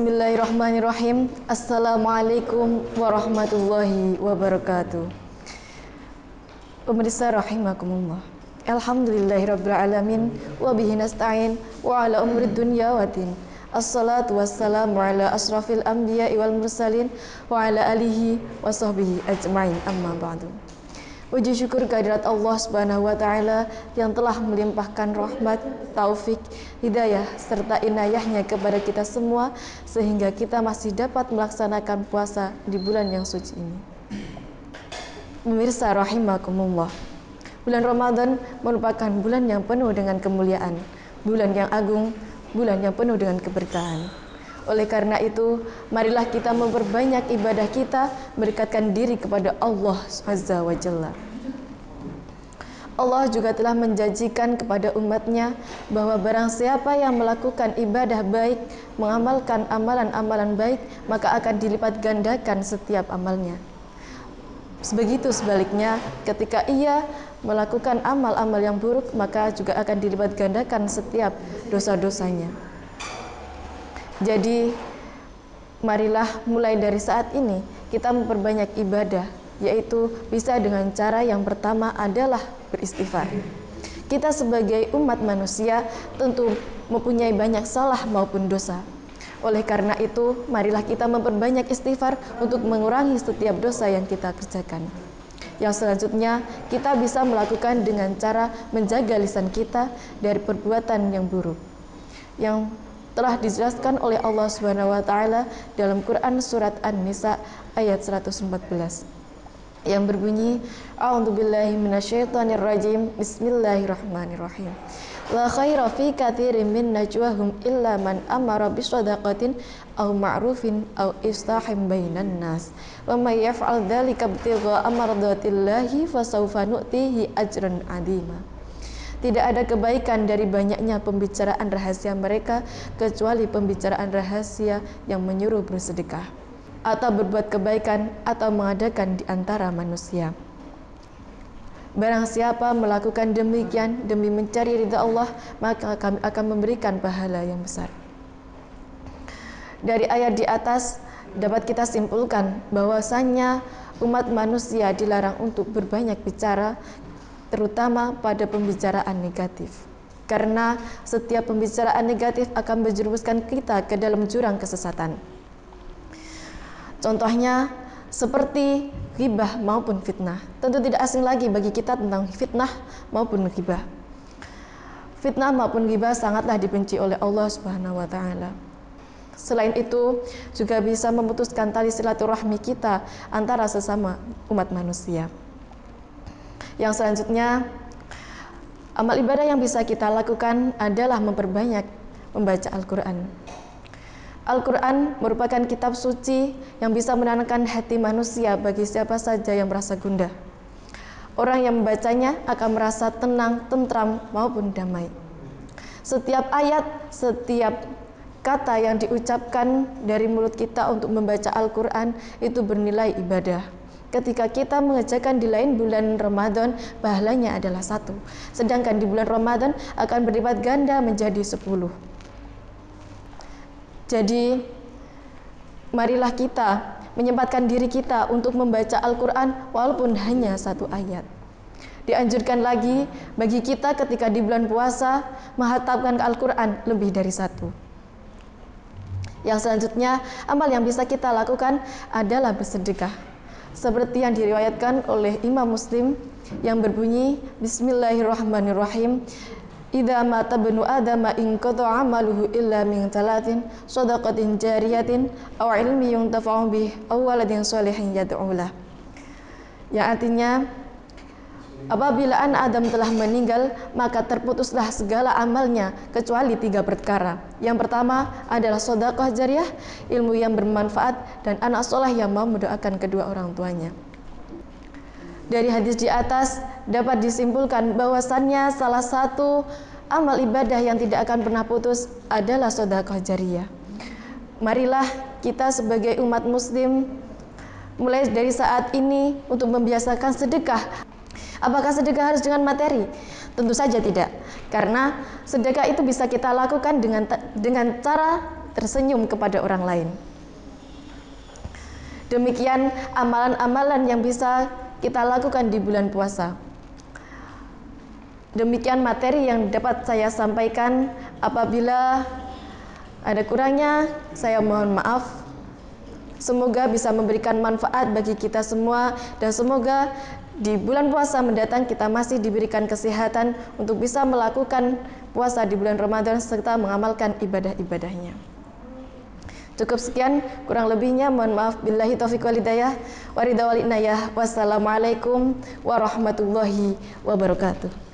Bismillahirrahmanirrahim. Assalamualaikum warahmatullahi wabarakatuh. Pemirsa rahimakumullah. Alhamdulillahirabbil alamin wa bihi nasta'in wa ala umrid dunya waddin. Assalatu wassalamu ala asrafil anbiya'i wal mursalin wa ala alihi wa sahbihi ajma'in, amma ba'du. Puji syukur kehadirat Allah Subhanahu wa taala yang telah melimpahkan rahmat, taufik, hidayah serta inayahnya kepada kita semua sehingga kita masih dapat melaksanakan puasa di bulan yang suci ini. Pemirsa rahimakumullah. Bulan Ramadan merupakan bulan yang penuh dengan kemuliaan, bulan yang agung, bulan yang penuh dengan keberkahan. Oleh karena itu, marilah kita memperbanyak ibadah kita, mendekatkan diri kepada Allah Azza wa Jalla. Allah juga telah menjanjikan kepada umatnya bahwa barang siapa yang melakukan ibadah baik, mengamalkan amalan-amalan baik, maka akan dilipat gandakan setiap amalnya. Begitu sebaliknya, ketika ia melakukan amal-amal yang buruk, maka juga akan dilipat gandakan setiap dosa-dosanya. Jadi, marilah mulai dari saat ini kita memperbanyak ibadah, yaitu bisa dengan cara yang pertama adalah beristighfar. Kita sebagai umat manusia tentu mempunyai banyak salah maupun dosa. Oleh karena itu, marilah kita memperbanyak istighfar untuk mengurangi setiap dosa yang kita kerjakan. Yang selanjutnya, kita bisa melakukan dengan cara menjaga lisan kita dari perbuatan yang buruk, yang telah dijelaskan oleh Allah Subhanahu wa taala dalam Quran surat An-Nisa ayat 114 yang berbunyi, A'udzubillahi minasyaitonirrajim, Bismillahirrahmanirrahim. La khaira fi katsirin min najwahum illa man amara bisadaqatin aw ma'rufin aw islahim bainan nas. Wa may yaf'al dzalika ibtigha'a mardatillahi fasawfa nu'tihi ajran 'azima. Tidak ada kebaikan dari banyaknya pembicaraan rahasia mereka kecuali pembicaraan rahasia yang menyuruh bersedekah atau berbuat kebaikan atau mengadakan di antara manusia. Barang siapa melakukan demikian demi mencari ridha Allah, maka kami akan memberikan pahala yang besar. Dari ayat di atas dapat kita simpulkan bahwasannya umat manusia dilarang untuk berbanyak bicara, terutama pada pembicaraan negatif. Karena setiap pembicaraan negatif akan menjerumuskan kita ke dalam jurang kesesatan. Contohnya seperti ghibah maupun fitnah. Tentu tidak asing lagi bagi kita tentang fitnah maupun ghibah. Fitnah maupun ghibah sangatlah dibenci oleh Allah Subhanahu wa taala. Selain itu, juga bisa memutuskan tali silaturahmi kita antara sesama umat manusia. Yang selanjutnya, amal ibadah yang bisa kita lakukan adalah memperbanyak membaca Al-Quran. Al-Quran merupakan kitab suci yang bisa menenangkan hati manusia bagi siapa saja yang merasa gundah. Orang yang membacanya akan merasa tenang, tentram, maupun damai. Setiap ayat, setiap kata yang diucapkan dari mulut kita untuk membaca Al-Quran itu bernilai ibadah. Ketika kita mengerjakan di lain bulan Ramadan, pahalanya adalah 1. Sedangkan di bulan Ramadan akan berlipat ganda menjadi 10. Jadi, marilah kita menyempatkan diri kita untuk membaca Al-Quran walaupun hanya 1 ayat. Dianjurkan lagi bagi kita ketika di bulan puasa menghatamkan Al-Quran lebih dari 1. Yang selanjutnya, amal yang bisa kita lakukan adalah bersedekah. Seperti yang diriwayatkan oleh Imam Muslim yang berbunyi, Bismillahirrahmanirrahim. Idza mata ibnu adama in qata'a amaluhu illa min 3, shadaqatin jariyatin aw ilmi yuntafa'u bih aw waladin sholihin yad'u lah. Yang artinya, apabila anak Adam telah meninggal, maka terputuslah segala amalnya kecuali 3 perkara. Yang pertama adalah sedekah jariyah, ilmu yang bermanfaat, dan anak soleh yang mau mendoakan kedua orang tuanya. Dari hadis di atas dapat disimpulkan bahwasannya salah satu amal ibadah yang tidak akan pernah putus adalah sedekah jariyah. Marilah kita sebagai umat muslim mulai dari saat ini untuk membiasakan sedekah. Apakah sedekah harus dengan materi? Tentu saja tidak. Karena sedekah itu bisa kita lakukan dengan cara tersenyum kepada orang lain. Demikian amalan-amalan yang bisa kita lakukan di bulan puasa. Demikian materi yang dapat saya sampaikan. Apabila ada kurangnya, saya mohon maaf. Semoga bisa memberikan manfaat bagi kita semua, dan semoga di bulan puasa mendatang kita masih diberikan kesehatan untuk bisa melakukan puasa di bulan Ramadan serta mengamalkan ibadah-ibadahnya. Cukup sekian, kurang lebihnya mohon maaf. Billahi taufiq wal hidayah, waridha wal inayah. Wassalamualaikum warahmatullahi wabarakatuh.